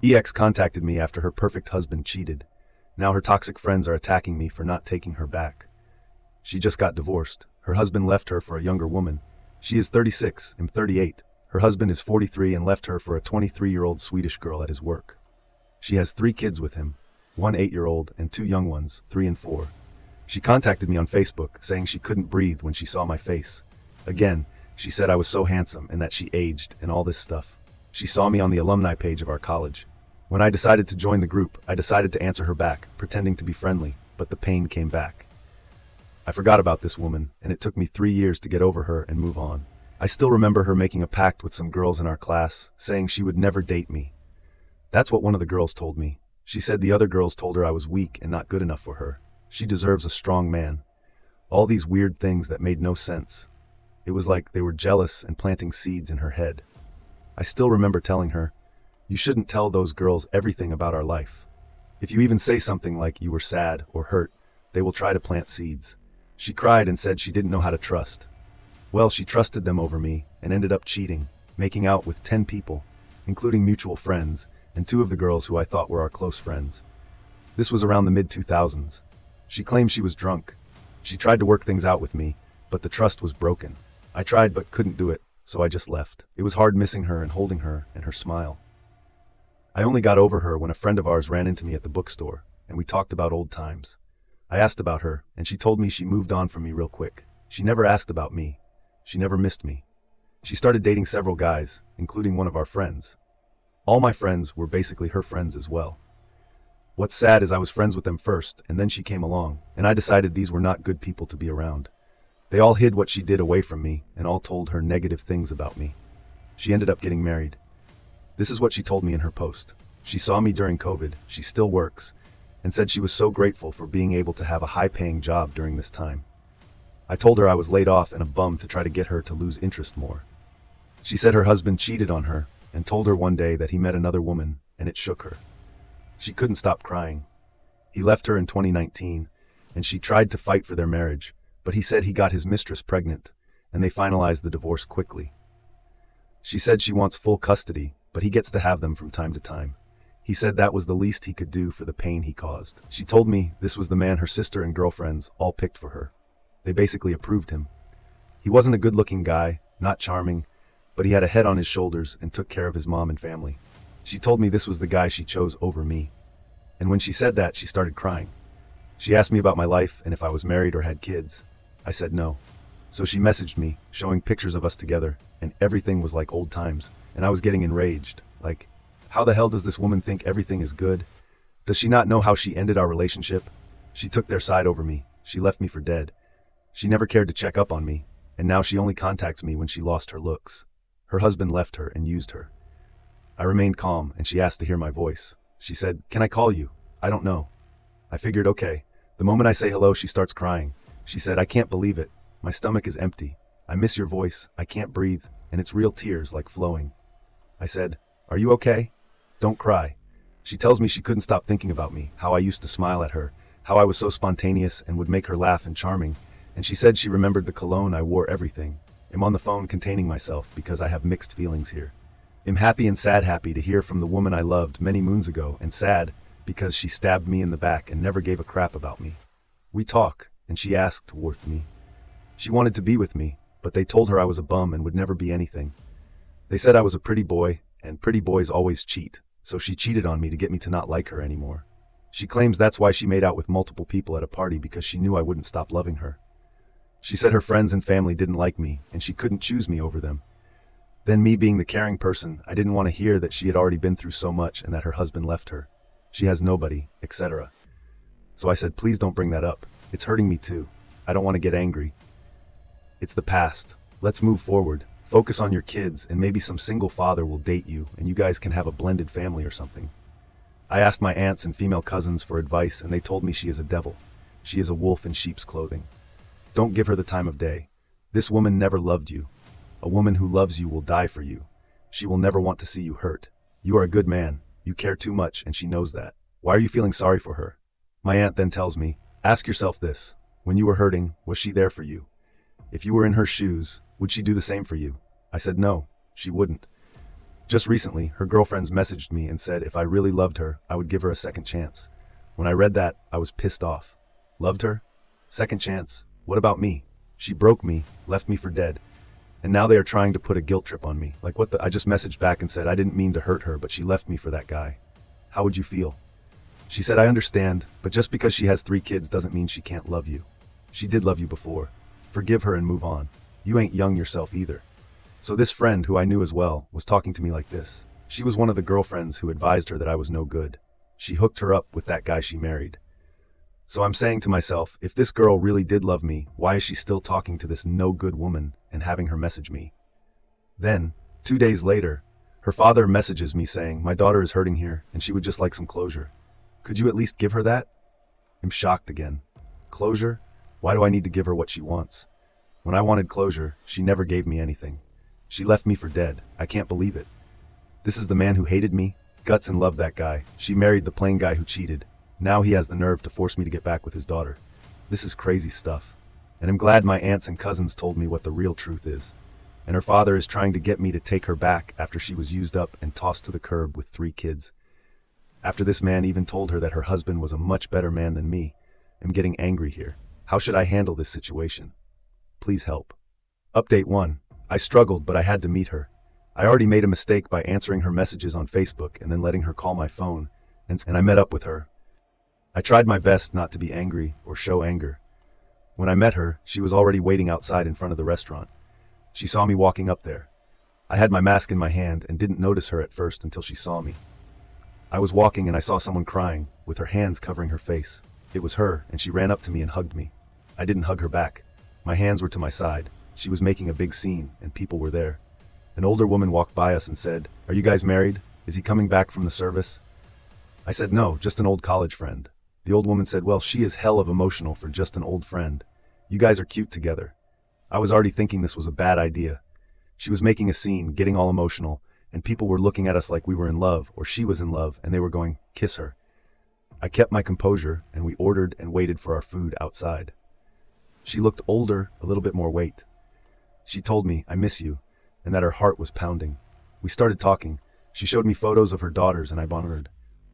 EX contacted me after her perfect husband cheated. Now her toxic friends are attacking me for not taking her back. She just got divorced. Her husband left her for a younger woman. She is 36, I'm 38. Her husband is 43 and left her for a 23-year-old Swedish girl at his work. She has 3 kids with him, one 8-year-old and 2 young ones, 3 and 4. She contacted me on Facebook saying she couldn't breathe when she saw my face. Again, she said I was so handsome and that she aged and all this stuff. She saw me on the alumni page of our college. When I decided to join the group, I decided to answer her back, pretending to be friendly, but the pain came back. I forgot about this woman, and it took me 3 years to get over her and move on. I still remember her making a pact with some girls in our class, saying she would never date me. That's what one of the girls told me. She said the other girls told her I was weak and not good enough for her. She deserves a strong man. All these weird things that made no sense. It was like they were jealous and planting seeds in her head. I still remember telling her, "You shouldn't tell those girls everything about our life. If you even say something like you were sad or hurt, they will try to plant seeds." She cried and said she didn't know how to trust. Well, she trusted them over me and ended up cheating, making out with 10 people, including mutual friends, and 2 of the girls who I thought were our close friends. This was around the mid-2000s. She claimed she was drunk. She tried to work things out with me, but the trust was broken. I tried but couldn't do it, so I just left. It was hard missing her and holding her and her smile. I only got over her when a friend of ours ran into me at the bookstore, and we talked about old times. I asked about her, and she told me she moved on from me real quick. She never asked about me. She never missed me. She started dating several guys, including one of our friends. All my friends were basically her friends as well. What's sad is I was friends with them first, and then she came along, and I decided these were not good people to be around. They all hid what she did away from me, and all told her negative things about me. She ended up getting married. This is what she told me in her post. She saw me during COVID, she still works, and said she was so grateful for being able to have a high-paying job during this time. I told her I was laid off and a bum to try to get her to lose interest more. She said her husband cheated on her, and told her one day that he met another woman, and it shook her. She couldn't stop crying. He left her in 2019, and she tried to fight for their marriage, but he said he got his mistress pregnant, and they finalized the divorce quickly. She said she wants full custody, but he gets to have them from time to time. He said that was the least he could do for the pain he caused. She told me this was the man her sister and girlfriends all picked for her. They basically approved him. He wasn't a good-looking guy, not charming, but he had a head on his shoulders and took care of his mom and family. She told me this was the guy she chose over me. And when she said that, she started crying. She asked me about my life and if I was married or had kids. I said no. So she messaged me, showing pictures of us together, and everything was like old times, and I was getting enraged. Like, how the hell does this woman think everything is good? Does she not know how she ended our relationship? She took their side over me. She left me for dead. She never cared to check up on me, and now she only contacts me when she lost her looks. Her husband left her and used her. I remained calm, and she asked to hear my voice. She said, "Can I call you? I don't know." I figured, okay. The moment I say hello, she starts crying. She said, "I can't believe it. My stomach is empty. I miss your voice. I can't breathe, and it's real tears like flowing." I said, "Are you okay? Don't cry." She tells me she couldn't stop thinking about me, how I used to smile at her, how I was so spontaneous and would make her laugh and charming, and she said she remembered the cologne I wore, everything. I'm on the phone containing myself because I have mixed feelings here. I'm happy and sad, happy to hear from the woman I loved many moons ago, and sad because she stabbed me in the back and never gave a crap about me. We talk, and she asked with me. She wanted to be with me, but they told her I was a bum and would never be anything. They said I was a pretty boy, and pretty boys always cheat, so she cheated on me to get me to not like her anymore. She claims that's why she made out with multiple people at a party, because she knew I wouldn't stop loving her. She said her friends and family didn't like me, and she couldn't choose me over them. Then me being the caring person, I didn't want to hear that she had already been through so much and that her husband left her. She has nobody, etc. So I said, please don't bring that up. It's hurting me too. I don't want to get angry. It's the past. Let's move forward. Focus on your kids, and maybe some single father will date you, and you guys can have a blended family or something. I asked my aunts and female cousins for advice, and they told me she is a devil. She is a wolf in sheep's clothing. Don't give her the time of day. This woman never loved you. A woman who loves you will die for you. She will never want to see you hurt. You are a good man. You care too much, and she knows that. Why are you feeling sorry for her? My aunt then tells me, ask yourself this. When you were hurting, was she there for you? If you were in her shoes, would she do the same for you? I said no, she wouldn't. Just recently, her girlfriends messaged me and said if I really loved her, I would give her a second chance. When I read that, I was pissed off. Loved her? Second chance? What about me? She broke me, left me for dead. And now they are trying to put a guilt trip on me. Like what the? I just messaged back and said I didn't mean to hurt her, but she left me for that guy. How would you feel? She said I understand, but just because she has 3 kids doesn't mean she can't love you. She did love you before. Forgive her and move on. You ain't young yourself either. So this friend, who I knew as well, was talking to me like this. She was one of the girlfriends who advised her that I was no good. She hooked her up with that guy she married. So I'm saying to myself, if this girl really did love me, why is she still talking to this no-good woman and having her message me? Then, 2 days later, her father messages me saying, my daughter is hurting here and she would just like some closure. Could you at least give her that? I'm shocked again. Closure? Why do I need to give her what she wants? When I wanted closure, she never gave me anything. She left me for dead. I can't believe it. This is the man who hated me, guts and loved that guy. She married the plain guy who cheated. Now he has the nerve to force me to get back with his daughter. This is crazy stuff. And I'm glad my aunts and cousins told me what the real truth is. And her father is trying to get me to take her back after she was used up and tossed to the curb with 3 kids. After this man even told her that her husband was a much better man than me. I'm getting angry here. How should I handle this situation? Please help. Update 1. I struggled, but I had to meet her. I already made a mistake by answering her messages on Facebook and then letting her call my phone, and I met up with her. I tried my best not to be angry or show anger. When I met her, she was already waiting outside in front of the restaurant. She saw me walking up there. I had my mask in my hand and didn't notice her at first until she saw me. I was walking and I saw someone crying, with her hands covering her face. It was her, and she ran up to me and hugged me. I didn't hug her back. My hands were to my side. She was making a big scene, and people were there. An older woman walked by us and said, "Are you guys married? Is he coming back from the service?" I said, "No, just an old college friend." The old woman said, "Well, she is hell of emotional for just an old friend. You guys are cute together." I was already thinking this was a bad idea. She was making a scene, getting all emotional, and people were looking at us like we were in love, or she was in love, and they were going, "Kiss her." I kept my composure, and we ordered and waited for our food outside. She looked older, a little bit more weight. She told me, "I miss you," and that her heart was pounding. We started talking. She showed me photos of her daughters, and I bonded.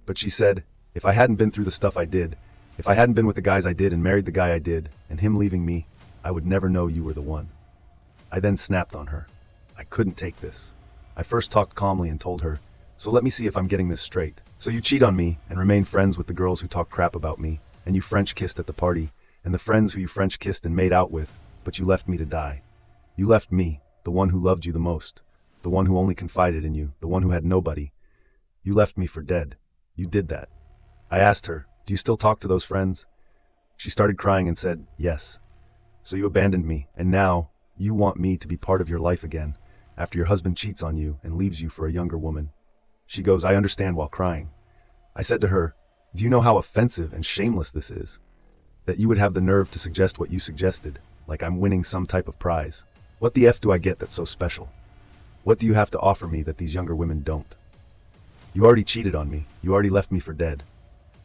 But she said, if I hadn't been through the stuff I did, if I hadn't been with the guys I did and married the guy I did, and him leaving me, I would never know you were the one. I then snapped on her. I couldn't take this. I first talked calmly and told her, "So let me see if I'm getting this straight. So you cheat on me and remain friends with the girls who talk crap about me, and you French kissed at the party, and the friends who you French kissed and made out with, but you left me to die. You left me, the one who loved you the most, the one who only confided in you, the one who had nobody. You left me for dead. You did that." I asked her, "Do you still talk to those friends?" She started crying and said, "Yes." "So you abandoned me, and now you want me to be part of your life again, after your husband cheats on you and leaves you for a younger woman." She goes, "I understand," while crying. I said to her, "Do you know how offensive and shameless this is? That you would have the nerve to suggest what you suggested, like I'm winning some type of prize. What the F do I get that's so special? What do you have to offer me that these younger women don't? You already cheated on me. You already left me for dead.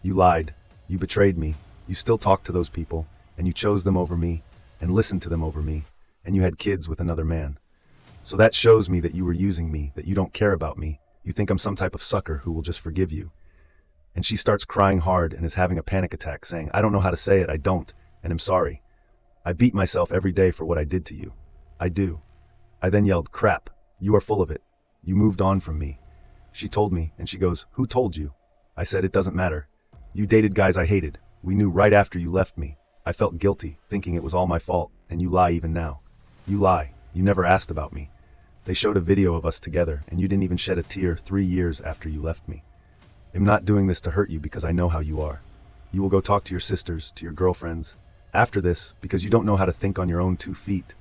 You lied. You betrayed me. You still talk to those people, and you chose them over me, and listened to them over me, and you had kids with another man. So that shows me that you were using me, that you don't care about me. You think I'm some type of sucker who will just forgive you." And she starts crying hard and is having a panic attack, saying, "I don't know how to say it, I don't, and I'm sorry. I beat myself every day for what I did to you. I do." I then yelled, "Crap, you are full of it. You moved on from me." She told me, and she goes, "Who told you?" I said, "It doesn't matter. You dated guys I hated. We knew right after you left me. I felt guilty, thinking it was all my fault, and you lie even now. You lie. You never asked about me. They showed a video of us together, and you didn't even shed a tear 3 years after you left me. I'm not doing this to hurt you because I know how you are. You will go talk to your sisters, to your girlfriends, after this because you don't know how to think on your own 2 feet,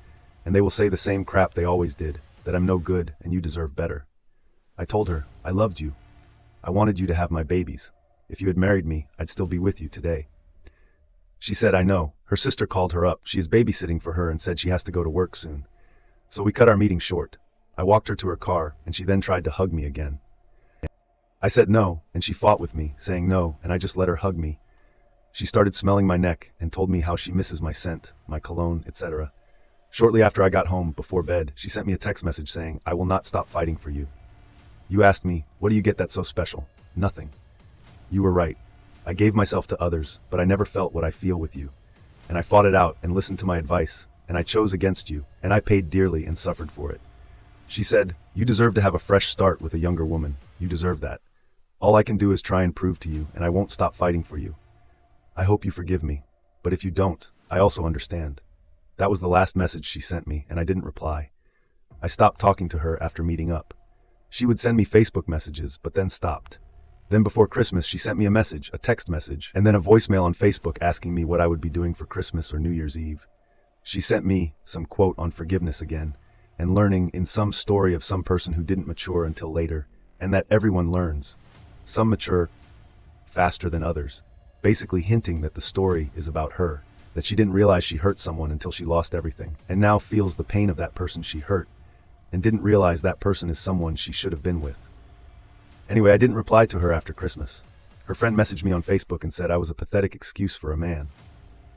and they will say the same crap they always did, that I'm no good and you deserve better." I told her, "I loved you. I wanted you to have my babies. If you had married me, I'd still be with you today." She said, "I know." Her sister called her up. She is babysitting for her and said she has to go to work soon. So we cut our meeting short. I walked her to her car, and she then tried to hug me again. I said no, and she fought with me, saying no, and I just let her hug me. She started smelling my neck and told me how she misses my scent, my cologne, etc. Shortly after I got home, before bed, she sent me a text message saying, "I will not stop fighting for you." You asked me, what do you get that's so special? Nothing. You were right. I gave myself to others, but I never felt what I feel with you. And I fought it out and listened to my advice, and I chose against you, and I paid dearly and suffered for it. She said, you deserve to have a fresh start with a younger woman. You deserve that. All I can do is try and prove to you, and I won't stop fighting for you. I hope you forgive me, but if you don't, I also understand. That was the last message she sent me, and I didn't reply. I stopped talking to her after meeting up. She would send me Facebook messages, but then stopped. Then before Christmas, she sent me a message, a text message, and then a voicemail on Facebook asking me what I would be doing for Christmas or New Year's Eve. She sent me some quote on forgiveness again, and learning in some story of some person who didn't mature until later, and that everyone learns. Some mature faster than others, basically hinting that the story is about her, that she didn't realize she hurt someone until she lost everything, and now feels the pain of that person she hurt, and didn't realize that person is someone she should have been with. Anyway, I didn't reply to her after Christmas. Her friend messaged me on Facebook and said I was a pathetic excuse for a man.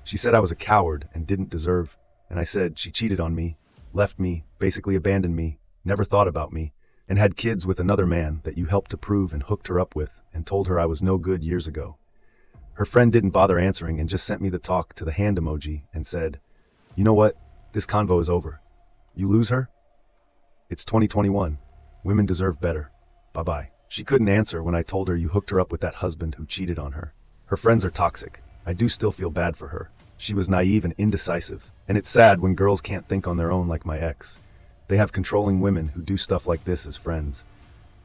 She said I was a coward and didn't deserve, and I said she cheated on me, left me, basically abandoned me, never thought about me, and had kids with another man that you helped to prove and hooked her up with, and told her I was no good years ago. Her friend didn't bother answering and just sent me the talk to the hand emoji and said, you know what? This convo is over. You lose her? It's 2021. Women deserve better. Bye-bye. She couldn't answer when I told her you hooked her up with that husband who cheated on her. Her friends are toxic. I do still feel bad for her. She was naive and indecisive, and it's sad when girls can't think on their own like my ex. They have controlling women who do stuff like this as friends.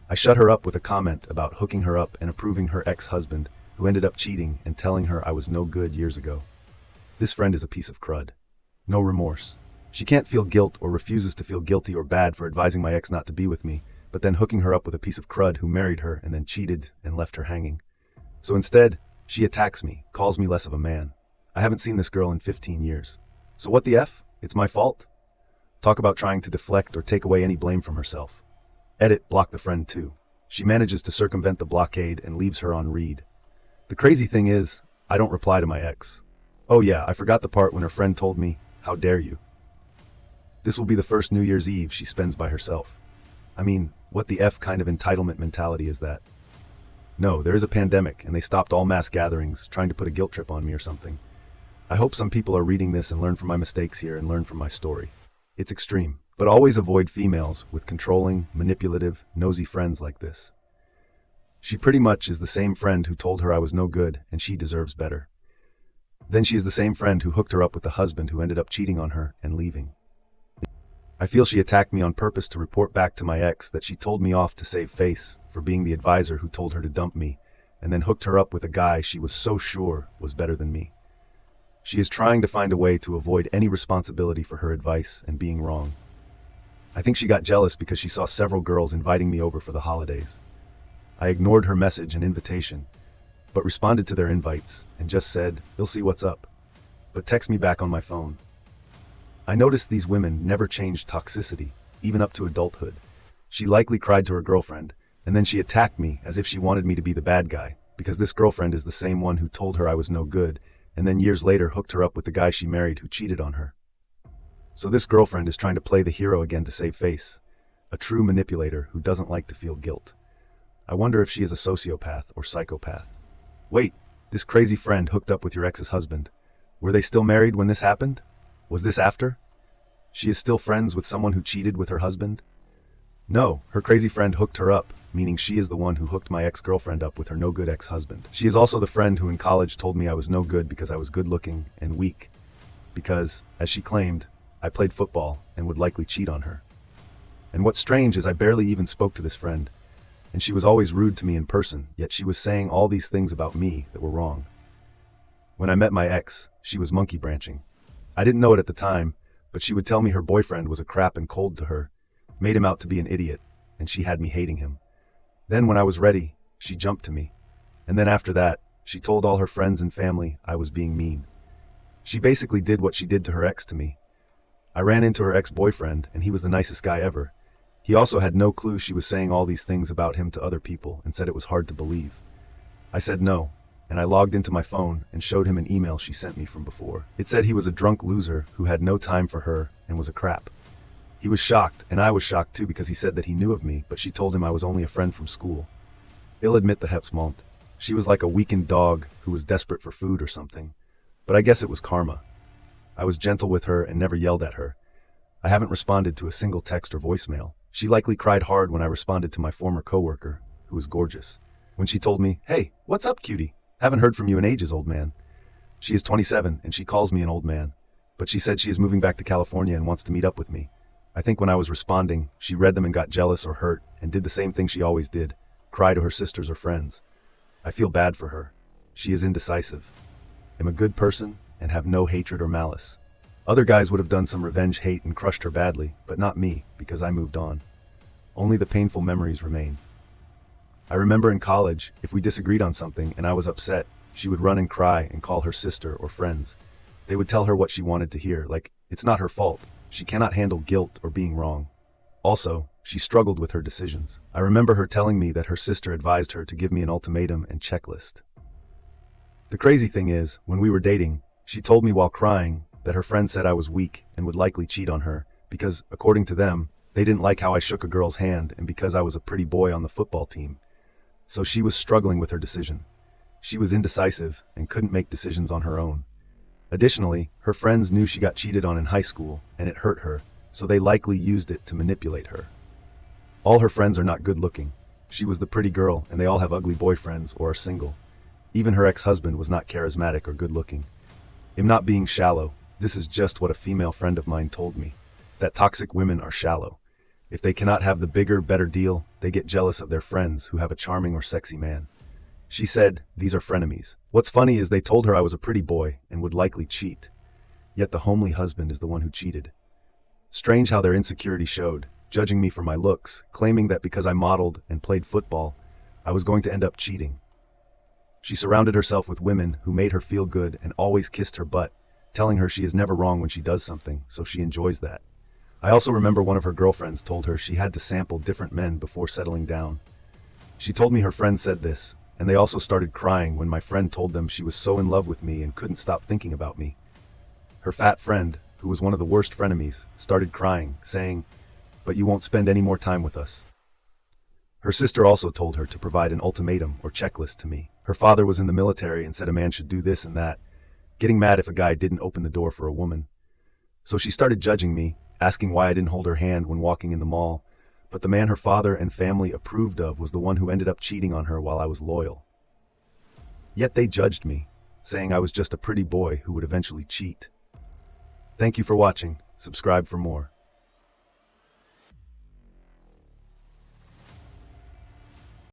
I shut her up with a comment about hooking her up and approving her ex-husband, who ended up cheating and telling her I was no good years ago. This friend is a piece of crud. No remorse. She can't feel guilt or refuses to feel guilty or bad for advising my ex not to be with me, but then hooking her up with a piece of crud who married her and then cheated and left her hanging. So instead, she attacks me, calls me less of a man. I haven't seen this girl in 15 years. So what the F? It's my fault? Talk about trying to deflect or take away any blame from herself. Edit, block the friend too. She manages to circumvent the blockade and leaves her on read. The crazy thing is, I don't reply to my ex. Oh yeah, I forgot the part when her friend told me, how dare you. This will be the first New Year's Eve she spends by herself. I mean, what the F kind of entitlement mentality is that? No, there is a pandemic and they stopped all mass gatherings, trying to put a guilt trip on me or something. I hope some people are reading this and learn from my mistakes here and learn from my story. It's extreme, but always avoid females with controlling, manipulative, nosy friends like this. She pretty much is the same friend who told her I was no good and she deserves better. Then she is the same friend who hooked her up with the husband who ended up cheating on her and leaving. I feel she attacked me on purpose to report back to my ex that she told me off to save face for being the advisor who told her to dump me and then hooked her up with a guy she was so sure was better than me. She is trying to find a way to avoid any responsibility for her advice and being wrong. I think she got jealous because she saw several girls inviting me over for the holidays. I ignored her message and invitation, but responded to their invites and just said, you'll see what's up, but text me back on my phone. I noticed these women never changed toxicity, even up to adulthood. She likely cried to her girlfriend, and then she attacked me as if she wanted me to be the bad guy, because this girlfriend is the same one who told her I was no good, and then years later hooked her up with the guy she married who cheated on her. So this girlfriend is trying to play the hero again to save face, a true manipulator who doesn't like to feel guilt. I wonder if she is a sociopath or psychopath. Wait, this crazy friend hooked up with your ex's husband. Were they still married when this happened? Was this after? She is still friends with someone who cheated with her husband? No, her crazy friend hooked her up, meaning she is the one who hooked my ex-girlfriend up with her no-good ex-husband. She is also the friend who in college told me I was no good because I was good-looking and weak. Because, as she claimed, I played football and would likely cheat on her. And what's strange is I barely even spoke to this friend, and she was always rude to me in person, yet she was saying all these things about me that were wrong. When I met my ex, she was monkey branching. I didn't know it at the time, but she would tell me her boyfriend was a crap and cold to her, made him out to be an idiot, and she had me hating him. Then when I was ready, she jumped to me. And then after that, she told all her friends and family I was being mean. She basically did what she did to her ex to me. I ran into her ex-boyfriend, and he was the nicest guy ever. He also had no clue she was saying all these things about him to other people and said it was hard to believe. I said no, and I logged into my phone and showed him an email she sent me from before. It said he was a drunk loser who had no time for her and was a crap. He was shocked, and I was shocked too because he said that he knew of me, but she told him I was only a friend from school. He'll admit the Hepsmont. She was like a weakened dog who was desperate for food or something. But I guess it was karma. I was gentle with her and never yelled at her. I haven't responded to a single text or voicemail. She likely cried hard when I responded to my former coworker, who was gorgeous. When she told me, "Hey, what's up, cutie? Haven't heard from you in ages, old man." She is 27 and she calls me an old man. But she said she is moving back to California and wants to meet up with me. I think when I was responding, she read them and got jealous or hurt and did the same thing she always did, cry to her sisters or friends. I feel bad for her. She is indecisive. I'm a good person and have no hatred or malice. Other guys would have done some revenge hate and crushed her badly, but not me, because I moved on. Only the painful memories remain. I remember in college, if we disagreed on something and I was upset, she would run and cry and call her sister or friends. They would tell her what she wanted to hear, like, it's not her fault. She cannot handle guilt or being wrong. Also, she struggled with her decisions. I remember her telling me that her sister advised her to give me an ultimatum and checklist. The crazy thing is, when we were dating, she told me while crying that her friend said I was weak and would likely cheat on her because, according to them, they didn't like how I shook a girl's hand and because I was a pretty boy on the football team. So she was struggling with her decision. She was indecisive and couldn't make decisions on her own. Additionally, her friends knew she got cheated on in high school and it hurt her, so they likely used it to manipulate her. All her friends are not good looking. She was the pretty girl and they all have ugly boyfriends or are single. Even her ex-husband was not charismatic or good looking. I'm not being shallow. This is just what a female friend of mine told me, that toxic women are shallow. If they cannot have the bigger, better deal, they get jealous of their friends who have a charming or sexy man. She said, these are frenemies. What's funny is they told her I was a pretty boy and would likely cheat. Yet the homely husband is the one who cheated. Strange how their insecurity showed, judging me for my looks, claiming that because I modeled and played football, I was going to end up cheating. She surrounded herself with women who made her feel good and always kissed her butt, telling her she is never wrong when she does something, so she enjoys that. I also remember one of her girlfriends told her she had to sample different men before settling down. She told me her friends said this, and they also started crying when my friend told them she was so in love with me and couldn't stop thinking about me. Her fat friend, who was one of the worst frenemies, started crying, saying, "But you won't spend any more time with us." Her sister also told her to provide an ultimatum or checklist to me. Her father was in the military and said a man should do this and that, getting mad if a guy didn't open the door for a woman. So she started judging me, asking why I didn't hold her hand when walking in the mall, but the man her father and family approved of was the one who ended up cheating on her while I was loyal. Yet they judged me, saying I was just a pretty boy who would eventually cheat. Thank you for watching. Subscribe for more.